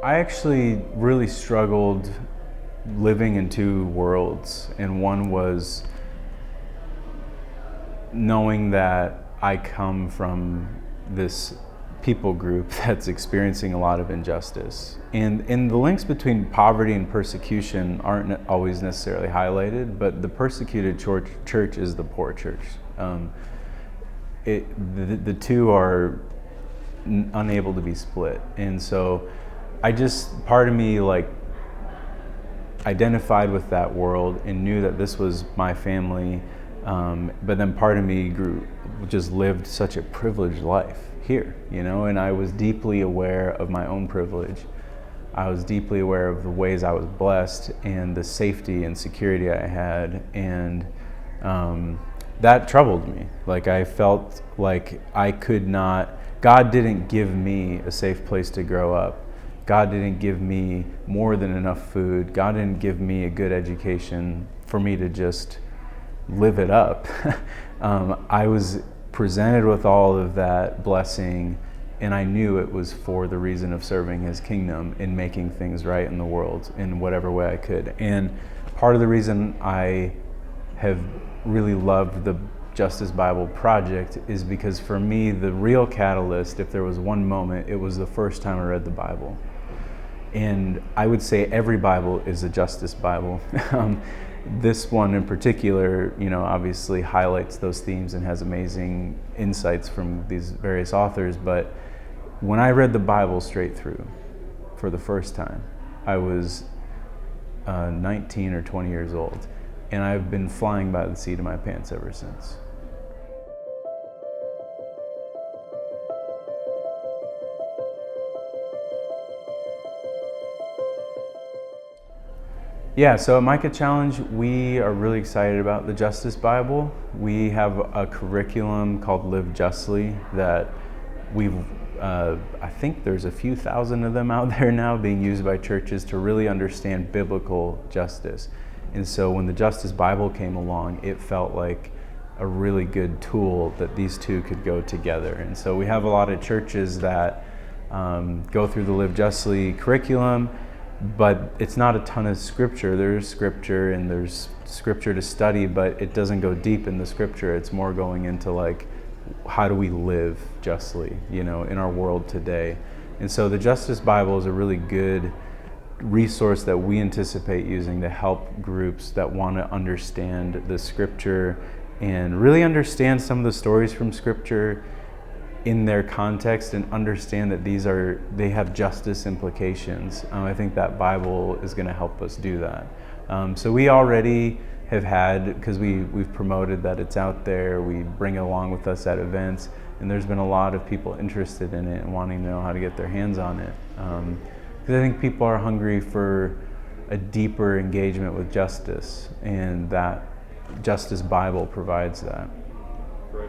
I actually really struggled living in two worlds, and one was knowing that I come from this people group that's experiencing a lot of injustice. And the links between poverty and persecution aren't always necessarily highlighted, but the persecuted church is the poor church. The two are unable to be split. And so part of me identified with that world and knew that this was my family. But then part of me just lived such a privileged life here, and I was deeply aware of my own privilege. I was deeply aware of the ways I was blessed and the safety and security I had, and that troubled me. I felt like God didn't give me a safe place to grow up. God didn't give me more than enough food. God didn't give me a good education for me to just live it up. I was presented with all of that blessing, and I knew it was for the reason of serving His kingdom and making things right in the world in whatever way I could. And part of the reason I have really loved the Justice Bible Project is because for me, the real catalyst, if there was one moment, it was the first time I read the Bible. And I would say every Bible is a Justice Bible. This one in particular, obviously highlights those themes and has amazing insights from these various authors. But when I read the Bible straight through for the first time, I was 19 or 20 years old, and I've been flying by the seat of my pants ever since. Yeah, so at Micah Challange, we are really excited about the Justice Bible. We have a curriculum called Live Justly that I think there's a few thousand of them out there now being used by churches to really understand biblical justice. And so when the Justice Bible came along, it felt like a really good tool that these two could go together. And so we have a lot of churches that go through the Live Justly curriculum, but it's not a ton of scripture. There's scripture and there's scripture to study, but it doesn't go deep in the scripture. It's more going into how do we live justly, in our world today. And so the Justice Bible is a really good resource that we anticipate using to help groups that want to understand the scripture and really understand some of the stories from scripture in their context and understand that they have justice implications. I think that Bible is going to help us do that. So we already have had, because we've promoted that it's out there, we bring it along with us at events, and there's been a lot of people interested in it and wanting to know how to get their hands on it. Because I think people are hungry for a deeper engagement with justice, and that Justice Bible provides that. Right.